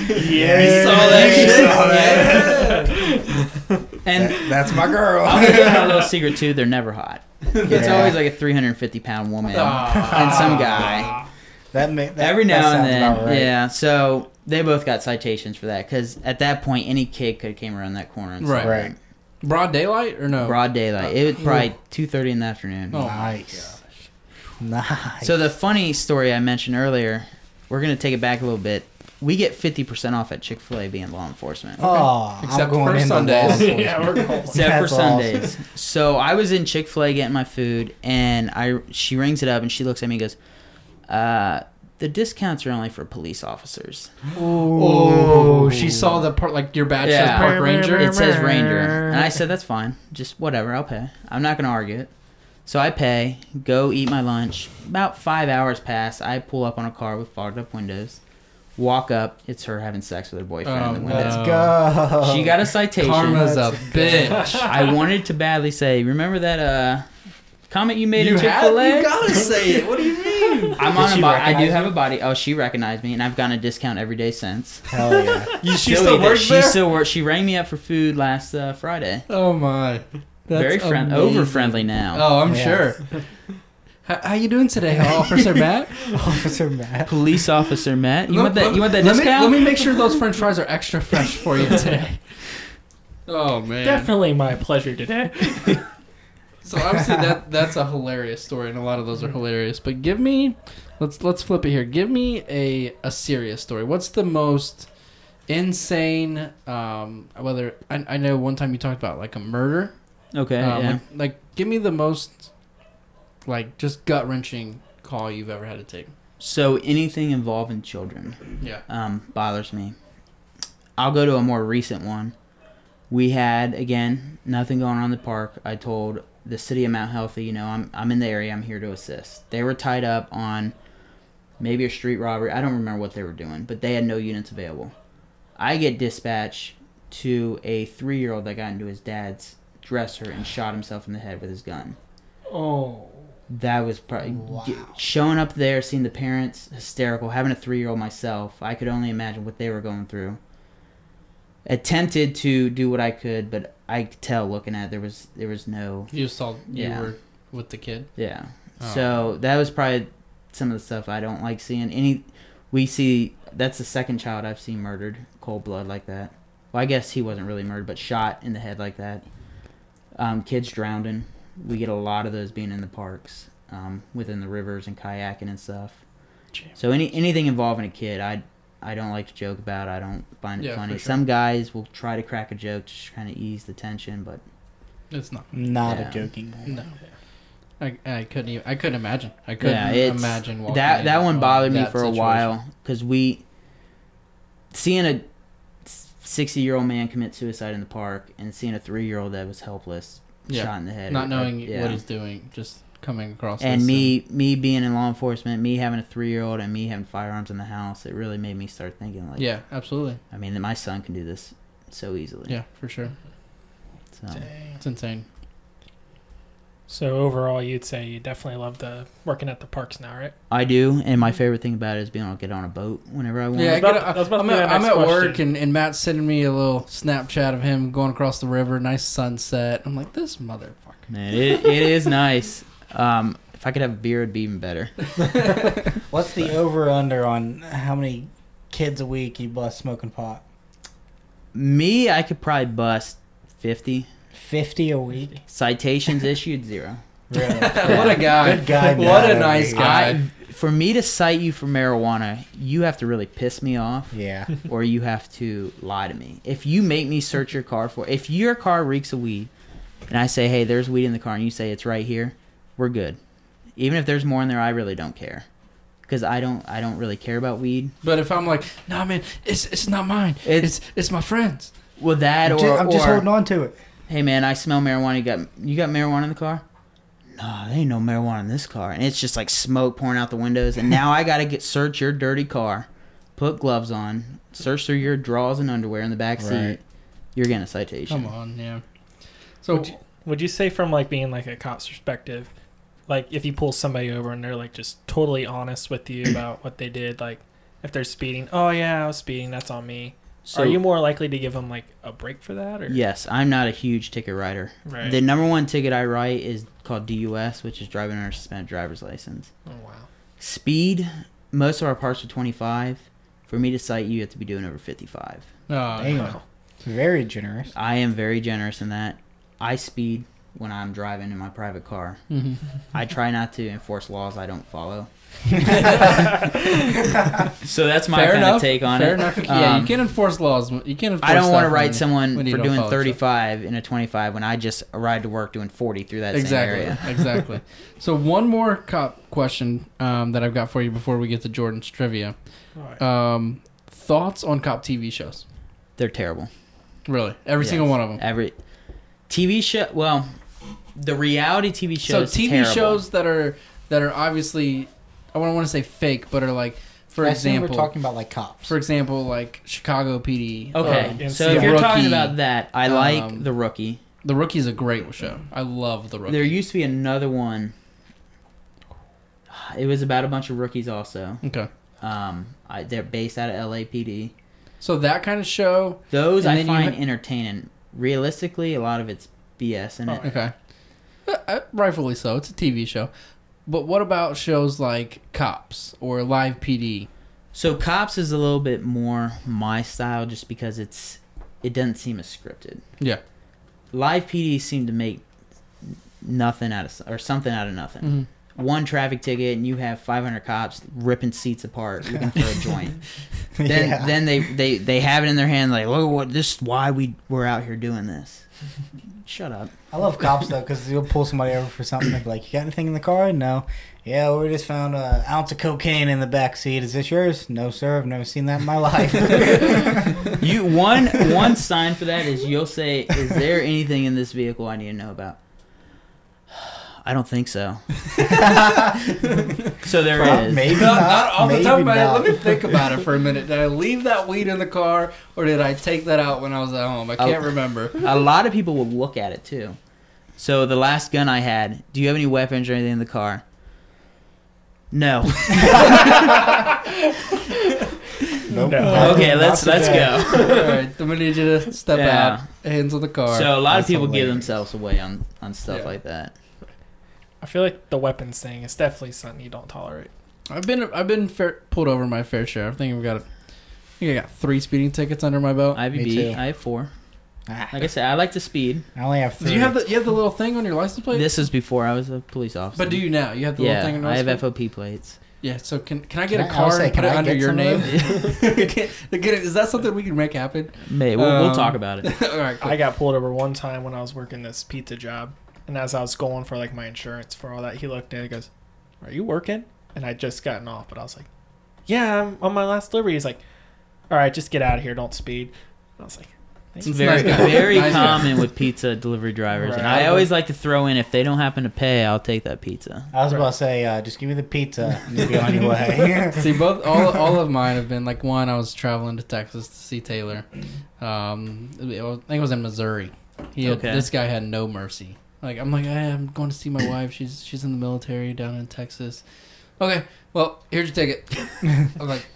Yeah, you saw that shit. And That's my girl. I'll give you a little secret too. They're never hot. It's always like a 350-pound woman and some guy. Every now and then, right. yeah. So they both got citations for that because at that point, any kid could have came around that corner and saw Right. them. Broad daylight or no? Broad daylight. It was probably 2:30 in the afternoon. Oh, Nice. Nice. So the funny story I mentioned earlier, we're gonna take it back a little bit. We get 50% off at Chick-fil-A being law enforcement. Oh, Except I'm going for into Sundays. law enforcement. Yeah, we're going. Except for That's awesome. Sundays. So I was in Chick-fil-A getting my food, and she rings it up, and she looks at me and goes, the discounts are only for police officers. Oh, she saw the part like your badge says Yeah. Park Ranger. It says Ranger. And I said, that's fine. Just whatever, I'll pay. I'm not going to argue it. So I pay, go eat my lunch. About 5 hours pass. I pull up on a car with fogged up windows. Walk up. It's her having sex with her boyfriend in the window. Let's go. She got a citation. Karma's a bitch. I wanted to badly say, remember that comment you made You in Chick-fil-A? you gotta say it. What do you mean? I'm Did on she a body. I do recognize have you? a body. Oh, she recognized me, and I've gotten a discount every day since. Hell yeah. She Still still eat that. works She there? still works. She rang me up for food last Friday. Oh my. That's Very friendly. amazing. Over friendly now. Oh, I'm Yeah. sure. How you doing today, Officer Matt? Officer Matt. Police officer Matt. You want that let discount? Me make sure those French fries are extra fresh for you today. Oh man. Definitely my pleasure today. So obviously that's a hilarious story, and a lot of those are hilarious. But give me, let's flip it here. Give me a serious story. What's the most insane? Whether I know one time you talked about like a murder. Okay. Yeah. Like give me the most, like just gut wrenching call you've ever had to take. So anything involving children Yeah. bothers me. I'll go to a more recent one. We had, again, nothing going on in the park. I told the city of Mount Healthy, I'm in the area. I'm here to assist. They were tied up on maybe a street robbery. I don't remember what they were doing, but they had no units available. I get dispatched to a 3-year-old that got into his dad's dresser and shot himself in the head with his gun. Oh. That was probably showing up there, seeing the parents hysterical, having a 3-year-old myself. I could only imagine what they were going through. Attempted to do what I could, but I could tell looking at it, there was no. You saw you Yeah. were with the kid. Yeah. Oh. So that was probably some of the stuff I don't like seeing. That's the second child I've seen murdered, cold blood like that. Well, I guess he wasn't really murdered, but shot in the head like that. Kids drowning. We get a lot of those being in the parks, within the rivers and kayaking and stuff. So anything involving a kid, I don't like to joke about. I don't find it funny. For sure. Some guys will try to crack a joke to kind of ease the tension, but It's not. Not Yeah. a joking No. moment. I couldn't even. I couldn't imagine. I couldn't it's imagine walking that in that one on bothered me that for a situation. while because seeing a 60-year-old man commit suicide in the park and seeing a 3-year-old that was helpless shot in the head, not knowing yeah. what he's doing, just coming across. And this me being in law enforcement, me having a 3-year-old and me having firearms in the house, it really made me start thinking like, yeah, absolutely. I mean, my son can do this so easily. Yeah, for sure. So. It's insane. So overall, you'd say you definitely love working at the parks now, right? I do, and my favorite thing about it is being able to get on a boat whenever I want. Yeah, I was about to I'm be my at next work question. and Matt's sending me a little Snapchat of him going across the river, nice sunset. I'm like, this motherfucker. Man, it is nice. If I could have a beer, it'd be even better. What's the over/under on how many kids a week you bust smoking pot? Me, I could probably bust 50. 50 a week? Citations issued, 0. Really? What a guy. Good guy. What Matt a over nice here. guy. For me to cite you for marijuana, you have to really piss me off, Yeah. or you have to lie to me. If you make me search your car if your car reeks of weed, and I say, hey, there's weed in the car, and you say it's right here, we're good. Even if there's more in there, I really don't care, because I don't really care about weed. But if I'm like, nah, man, it's not mine. It's my friend's. Well, that I'm just holding on to it. Hey man, I smell marijuana. You got marijuana in the car? No, there ain't no marijuana in this car. And it's just like smoke pouring out the windows. And now I gotta search your dirty car, put gloves on, search through your drawers and underwear in the back seat. Right. You're getting a citation. Come on, yeah. So Would you say from like being like a cop's perspective, like if you pull somebody over and they're like just totally honest with you about what they did, like if they're speeding, oh yeah, I was speeding, that's on me. So, are you more likely to give them like a break for that? Or? Yes, I'm not a huge ticket writer. Right. The number one ticket I write is called DUS, which is driving under suspended driver's license. Oh wow. Speed, most of our parts are 25. For me to cite you, you have to be doing over 55. Oh, Damn. no. Very generous. I am very generous in that. I speed when I'm driving in my private car. Mhm. I try not to enforce laws I don't follow. So that's my kind of take on Fair it. enough. Yeah, you can't enforce laws. You can't enforce I don't want to stuff write when someone you for don't doing follow 35 in a 25 when I just ride to work doing 40 through that exactly, same area. Exactly. So one more cop question that I've got for you before we get to Jordan's trivia. All right. Thoughts on cop TV shows? They're terrible. Really? Every Yes. single one of them? Every TV show, well, the reality TV shows. So TV terrible. shows that are obviously, I don't want to say fake, but are like, for I assume example, we're talking about like cops. for example, like Chicago PD. Okay, Or- so The if you're Rookie, talking about that, I like um, The Rookie. The Rookie's a great show. I love The Rookie. There used to be another one. It was about a bunch of rookies also. Okay. They're based out of LAPD. So that kind of show. Those And I then you find ha- entertaining. Realistically, a lot of it's BS in it. Okay. Rightfully so. It's a TV show. But what about shows like Cops or Live PD? So Cops is a little bit more my style just because it doesn't seem as scripted. Yeah. Live PD seemed to make nothing out of or something out of nothing. Mm-hmm. One traffic ticket and you have 500 cops ripping seats apart looking for a joint. Then they have it in their hand like, look what this is why we're out here doing this. Shut up. I love cops though because you'll pull somebody over for something and be like, "You got anything in the car?" No. Yeah, we just found an ounce of cocaine in the back seat. Is this yours? No, sir. I've never seen that in my life. One sign for that is you'll say, "Is there anything in this vehicle I need to know about?" I don't think so. So there is. Maybe Not not. off the Maybe top of my head. not. Let me think about it for a minute. Did I leave that weed in the car or did I take that out when I was at home? I can't remember. A lot of people will look at it too. So the last gun I had, do you have any weapons or anything in the car? No. Nope. No. Okay, let's Not today. go. All right, I'm gonna need you to step Yeah. out, hands on the car. So a lot of That's people give hilarious. themselves away on stuff Yeah. like that. I feel like the weapons thing is definitely something you don't tolerate. I've been pulled over my fair share. I think I got 3 speeding tickets under my belt. Me IVB, too. I have 4. Ah, Like I said, I like to speed. I only have 3. Do you have the little thing on your license plate? This is before I was a police officer. But do you now? You have the little thing on your I license have plate? FOP plates. Yeah. So can I get Can a I- I card was saying, and put can it I under get your some name? of Is that something we can make happen? May we'll talk about it. All right. Cool. I got pulled over one time when I was working this pizza job, and as I was going for like my insurance for all that, he looked at it and goes, "Are you working?" And I just gotten off, but I was like, "Yeah, I'm on my last delivery." He's like, "All right, just get out of here, don't speed." And I was like, It's "Thanks." very nice guy. very Nice guy. common with pizza delivery drivers, and Right. I always like to throw in if they don't happen to pay, I'll take that pizza. I was about to say, just give me the pizza and you'll be on your way. See, all of mine have been like one. I was traveling to Texas to see Taylor. I think it was in Missouri. Okay. This guy had no mercy. Like I'm like, hey, I'm going to see my wife. She's in the military down in Texas. Okay, well here's your ticket. I'm like,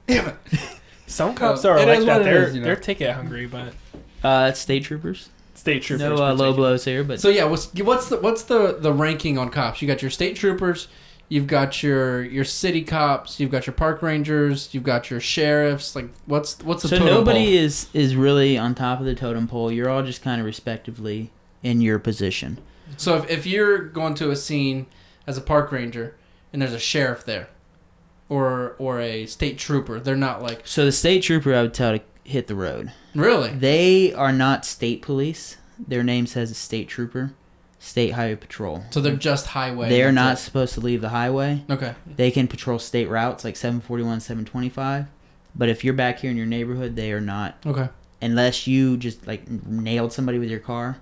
damn it. Some cops So, are it like is that. what it They're is, you know. they're ticket hungry, but It's state troopers. state troopers. No low particularly. blows here, but So yeah, what's the ranking on cops? You got your state troopers, you've got your city cops, you've got your park rangers, you've got your sheriffs. Like what's the so totem nobody pole? is really on top of the totem pole. You're all just kind of respectively in your position. So if you're going to a scene as a park ranger and there's a sheriff there, or a state trooper, they're not like So the state trooper, I would tell to hit the road. really. They are not state police. Their name says a state trooper, state highway patrol. So they're just highway. They're that's not it. supposed to leave the highway. Okay. They can patrol state routes like 741, 725. But if you're back here in your neighborhood, they are not. Okay. Unless you just like nailed somebody with your car,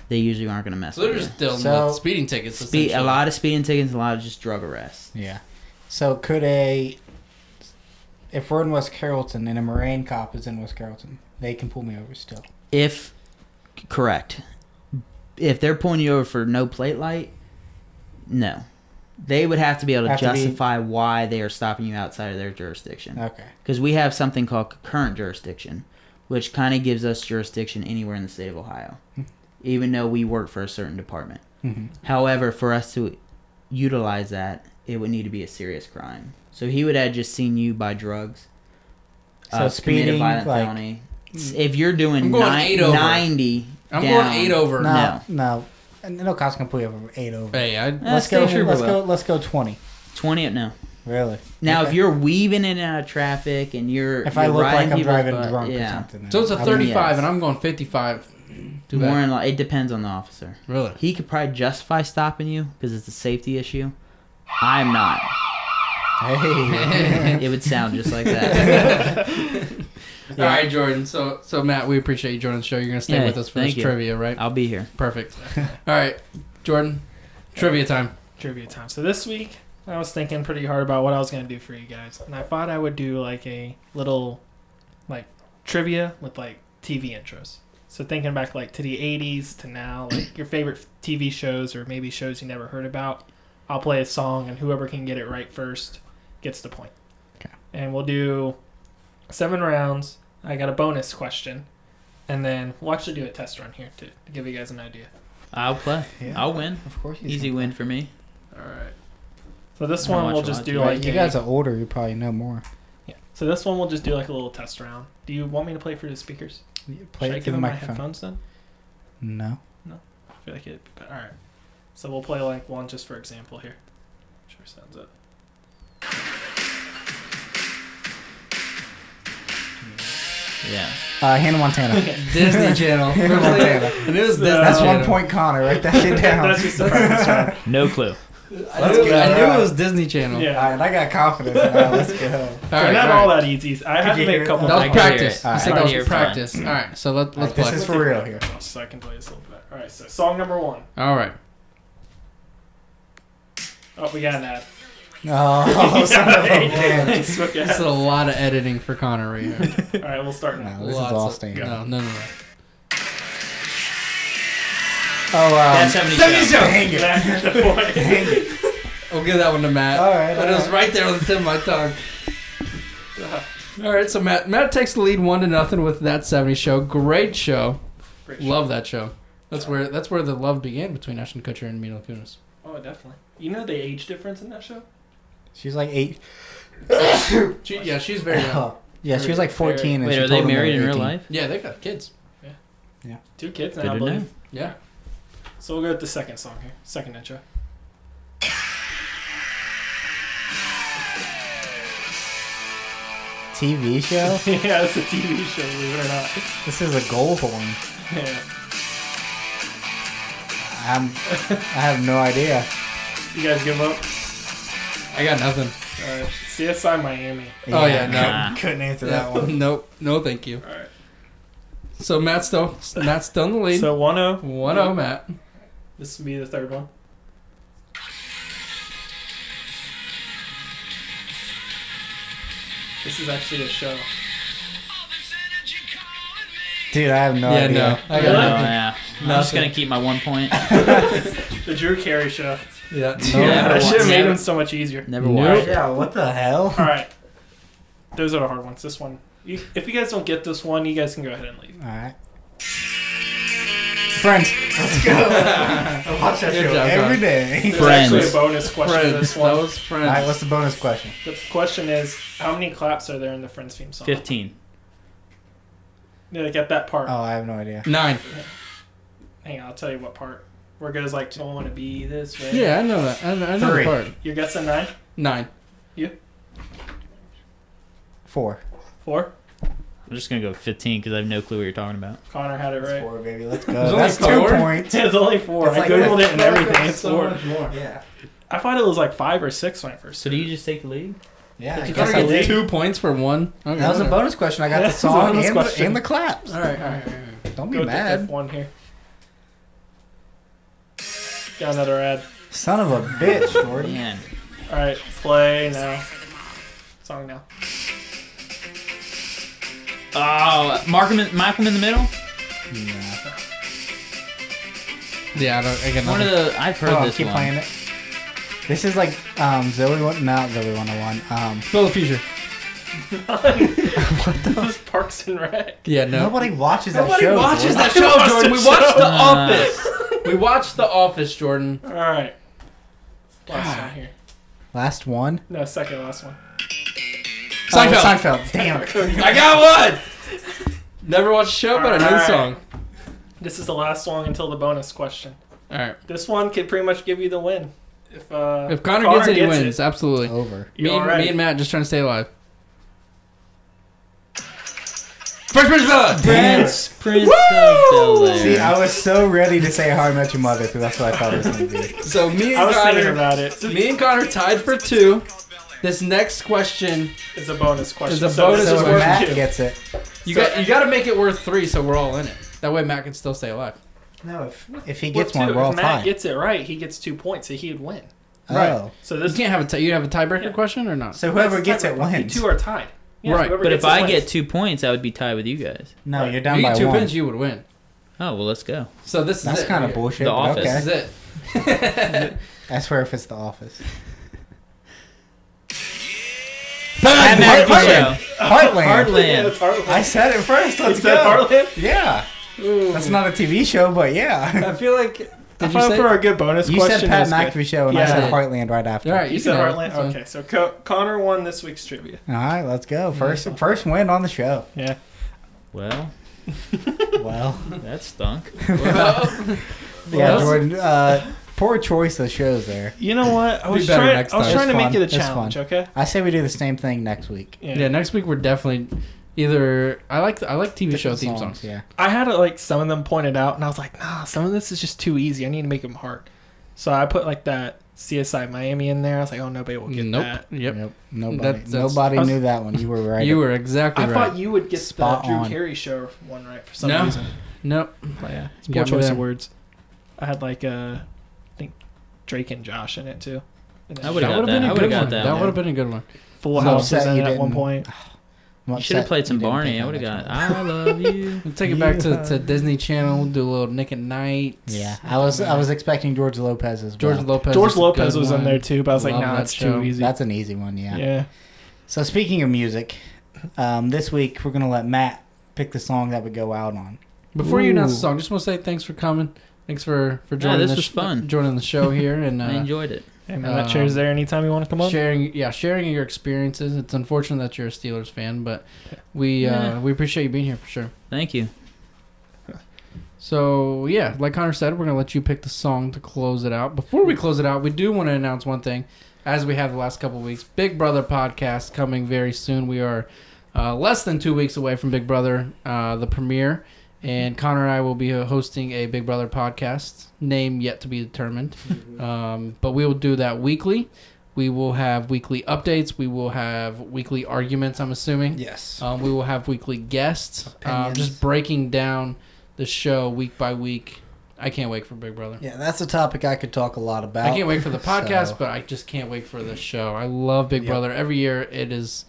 they usually aren't going to mess So they're with just you. dealing So- with speeding tickets. A essentially. lot of speeding tickets, a lot of just drug arrests. Yeah. So if we're in West Carrollton and a Moraine cop is in West Carrollton, they can pull me over still. Correct. If they're pulling you over for no plate light, No. They would have to be able to Have to be- justify why they are stopping you outside of their jurisdiction. Okay. Because we have something called concurrent jurisdiction, which kind of gives us jurisdiction anywhere in the state of Ohio, even though we work for a certain department. Mm-hmm. However, for us to utilize that, it would need to be a serious crime. So he would have just seen you buy drugs, So commit a speeding, violent like- felony. If you're doing I'm going 8 over. 90 I'm down, going 8 over. No. And no cops can put you over 8 over. Hey, Let's state go. trooper will. Let's go 20. 20 no. Really? Now, Okay. if you're weaving in and out of traffic and you're If I you're look like riding I'm people's driving butt, drunk or yeah. something. then so it's a I would- 35, yes. and I'm going 55. Too More bad. in law, it depends on the officer. Really? He could probably justify stopping you because it's a safety issue. I'm not. Hey. It would sound just like that. All right, Jordan. So Matt, we appreciate you joining the show. You're gonna stay Yeah, with us for thank this you. trivia, right? I'll be here. Perfect. All right, Jordan. Trivia time. Trivia time. So this week, I was thinking pretty hard about what I was going to do for you guys. And I thought I would do like a little like trivia with like TV intros. So thinking back like to the 80s to now, like your favorite TV shows or maybe shows you never heard about. I'll play a song and whoever can get it right first gets the point. Okay. And we'll do 7 rounds. I got a bonus question. And then we'll actually do a test run here to give you guys an idea. I'll play. Yeah. I'll win. Of course you Easy can. win for me. All right. So this I don't one watch we'll a just lot do of like You a- guys are older. You probably know more. Yeah. So this one we'll just do like a little test round. Do you want me to play for the speakers? Play Should I it give through the them my microphone. headphones then? No. I feel like it. All right. So we'll play like one just for example here. Sure sounds it. Yeah. Hannah Montana. Disney Channel. Hannah Montana. It is Disney That's Channel. 1 point, Connor. Write that shit down. That's just a practice round. No clue. I knew it was Disney Channel. Yeah. All right, I got confidence. Now. Let's go. All They're right, not all all right. that easy. I had you to make hear a couple. That was I can hear practice. it. I All said right. that was You're practice. All right, so let's Alright, play. this is for real here. So I can play this a little bit. All right. So song number 1. All right. Oh, we got an ad. Oh, son of a bitch. Thanks, look at This is it. a lot of editing for Connor right here. All right, we'll start now. No, this is Lots all of- standard. No. Oh, That's 70 show. Dang it. That's the point. Dang it. We'll give that one to Matt. All right, But it was right there on the tip of my tongue. All right, so Matt takes the lead 1-0 with That 70s Show. Great show. Great Love that show. That's where the love began between Ashton Kutcher and Mila Kunis. Oh, definitely. You know the age difference in that show? She's like 8. She's very young. Yeah, she was like 14. And Wait, she are they told him married in were real 18. life? Yeah, they got kids. 2 kids now, Good I to believe. know. Yeah. So we'll go with the second song here. Second intro. TV show? Yeah, it's a TV show, believe it or not. This is a gold horn. Yeah. I have no idea. You guys give up? I got nothing. Alright. CSI Miami. Oh, yeah, no. Nah. Couldn't answer that one. Nope. No, thank you. Alright. So Matt's still in the lead. So 1-0. 1-0, Matt. This will be the third one. This is actually a show. Dude, I have no Yeah, idea. no. I Oh, got nothing. yeah. I'm just going to keep my 1 point. The Drew Carey show. Yeah. Yeah, I should have made never- him so much easier. Never Nope. watched it. Yeah, what the hell? Alright. Those are the hard ones. This one. If you guys don't get this one, you guys can go ahead and leave. Alright. Friends. Let's go. I watch that Good show job, every John. day. There's Friends. actually a bonus question for this That one. was Friends. Alright, what's the bonus question? The question is, how many claps are there in the Friends theme song? 15. Yeah, like at that part. Oh, I have no idea. 9. Hang on, I'll tell you what part. Where it goes like, don't want to be this way. Yeah, I know that. I know the 3. part. You're guessing 9? 9. 4. 4? I'm just going to go 15 because I have no clue what you're talking about. Connor had it right. 4, baby. Let's There's go. only That's 2 4? points. It's only 4. It's I like googled it and that. everything. It's So 4. much more. Yeah. I thought it was like 5 or 6 when I first. So do you just take the lead? Yeah, I You guess gotta I get did. 2 points for 1. Okay, That was a whatever. bonus question. I got Yeah, the it's a song bonus and question. the claps. All right. Don't Go be with the mad. fifth one here. Got another ad. Son of a bitch, Jordan. Man. All right, play now. Song now. Oh, Malcolm in the Middle? Yeah. Yeah, I got One nothing. of the... I've heard Hold on, this keep one. playing it. This is like Zoe one, not Zoe 101. Phil the Future. This is Parks and Rec. Yeah, no. Nobody watches that Nobody show. watches Jordan. that show, Jordan. We watched The Office. Office. We watched The Office, Jordan. All right. Last one here. Last one. No, second last one. Seinfeld. Seinfeld. Damn. I got one. Never watched the show, but I know the Alright. song. This is the last one until the bonus question. All right. This one could pretty much give you the win. If Connor gets it, he wins. Absolutely. Over. Me You're and Matt just trying to stay alive. Fresh Prince of Bel-Air. Prince of Bel-Air. See, I was so ready to say How I Met Your Mother because that's what I thought it was going to be. So me I and was thinking Connor, about it. me and Connor tied for 2. This next question, It's a bonus question. It's a bonus this So is if worth Matt 2. gets it. you got to make it worth 3, so we're all in it. That way Matt can still stay alive. No, if he gets Well, one, we're all if Matt tied. gets it right, he gets 2 points, so he'd win. Oh. So You this can't have you have a tiebreaker Yeah. question or not? So whoever that's gets it tiebreaker. You wins. two are tied. Yeah, Right. whoever But gets if it I wins. get 2 points, I would be tied with you guys. No, you're If down you by get 2 one. pins, you would win. Oh, well, let's go. So this is That's it kind right of here. bullshit. The but Office. This Okay. is it. I swear if it's The Office. Heartland. Heartland. Yeah, it's Heartland. I said it first. You Let's said go. Heartland? Yeah. That's not a TV show, but yeah. I feel like. I Did you thought say? for a good bonus You question. said Pat it was good. McAfee show, and I Yeah. said Heartland right after. All right, You can said have it. Heartland? So- Okay, so Connor won this week's trivia. All right, let's go. First win on the show. Yeah. Well, Well, that stunk. Well, yeah, else? Jordan. Poor choice of shows there. You know what? I Be was better trying. next I was time. trying to It's make fun. it a It's challenge. fun. Okay. I say we do the same thing next week. yeah, next week we're definitely either. I like TV show Different theme songs. Yeah. I had like some of them pointed out, and I was like, nah, some of this is just too easy. I need to make them hard. So I put like that CSI Miami in there. I was like, oh, nobody will get Nope. that. Yep. Yep. Nobody. That's- nobody I was- knew that one. You were right. You were exactly I right. thought you would get Spot the Drew on. Carey show one right for some No. reason. Nope. But yeah, it's You poor got me choice there. of words. I had like I think Drake and Josh in it too. And then I would've That got would have been that. a I good would've got one. that That one. would have been a good one. Full I'm House was upset in you it at one didn't- point. I'm You should have upset played some you didn't Barney. pick I on would have that got one. I love you. We'll take it back to Disney Channel. Do a little Nick at Night. Yeah, I was expecting George Lopez as well. George Lopez. George is a Lopez good was in one. there too, but I was like, Love nah, that it's show. too easy. That's an easy one. Yeah. Yeah. So speaking of music, this week we're gonna let Matt pick the song that would go out on. Before you announce the Ooh. song, just want to say thanks for coming. Thanks for Yeah, joining. this the was fun. Joining the show here and I enjoyed it. And that chair's there anytime you want to come on. sharing your experiences. It's unfortunate that you're a Steelers fan, but we appreciate you being here for sure. Thank you. So yeah, like Connor said, we're gonna let you pick the song to close it out. Before we close it out, we do want to announce one thing, as we have the last couple of weeks. Big Brother podcast coming very soon. We are less than 2 weeks away from Big Brother, the premiere, and Connor and I will be hosting a Big Brother podcast. Name yet to be determined, but we will do that weekly. We will have weekly updates. We will have weekly arguments. I'm assuming. Yes. We will have weekly guests, Opinions. just breaking down the show week by week. I can't wait for Big Brother. Yeah, that's a topic I could talk a lot about. I can't wait for the podcast, So- but I just can't wait for the show. I love Big Yep. Brother. Every year it's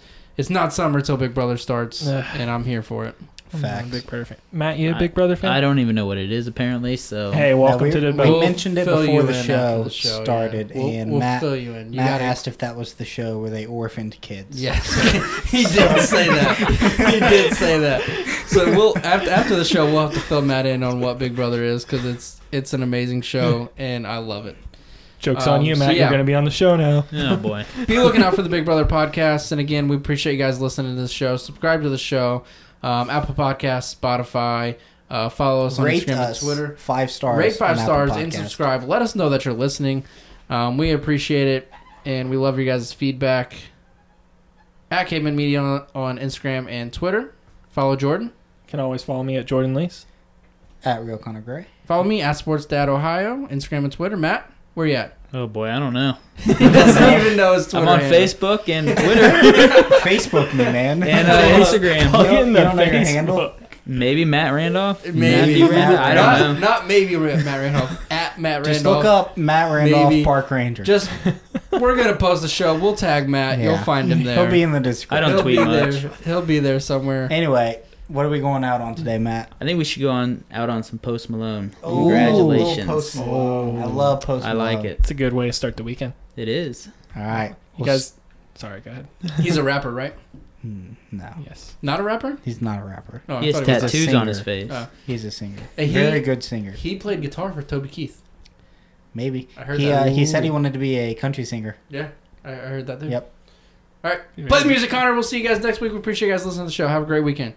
not summer till Big Brother starts, Ugh. and I'm here for it. Facts. Big Brother fan. Matt, you a Big Brother fan? I don't even know what it is apparently. So Hey, welcome to the we We'll mentioned it fill before you the in show, after yeah. started, We'll, and we'll Matt fill you in. You Matt gotta- asked if that was the show where they orphaned kids. Yes, he did say that. He did say that. So we'll after the show, we'll have to fill Matt in on what Big Brother is because it's an amazing show and I love it. Joke's on you, so Matt. yeah. You're going to be on the show now. oh boy. Be looking out for the Big Brother podcast. And again, we appreciate you guys listening to this show. Subscribe to the show, Apple Podcasts, Spotify. Follow us on Rate Instagram us and Twitter. 5 stars. Rate 5 on Apple stars and Podcast. subscribe. Let us know that you're listening. We appreciate it, and we love your guys' feedback. At Cavemen Media on Instagram and Twitter. Follow Jordan. You can always follow me at Jordan Lease. At Real Connor Gray. Follow me at SportsDad Ohio, Instagram and Twitter. Matt, where you at? Oh boy, I don't know. He doesn't even know his Twitter I'm on handle. Facebook and Twitter Facebook me, man. and Instagram. Plug in the you don't know your Facebook. handle? Maybe Matt Randolph. Maybe Matthew Randolph. I don't know. Not maybe Matt Randolph. At Matt Randolph. Just look up Matt Randolph Maybe. Park Ranger. Just we're gonna post the show. We'll tag Matt. Yeah. You'll find him there. He'll be in the description. I don't He'll tweet be much. there. He'll be there somewhere. Anyway, what are we going out on today, Matt? I think we should go out on some Post Malone. Ooh, Congratulations. Post Malone. I love Post I Malone. like it. It's a good way to start the weekend. It is. All right. You guys. Sorry, go ahead. He's a rapper, right? No. Yes. Not a rapper? He's not a rapper. Oh, I He has thought he was. tat- tattoos on his singer. face. He's a singer. Hey, Very good singer. He played guitar for Toby Keith. Maybe. I heard he that. he said he wanted to be a country singer. Yeah, I heard that too. Yep. All right. Play the music, Connor. We'll see you guys next week. We appreciate you guys listening to the show. Have a great weekend.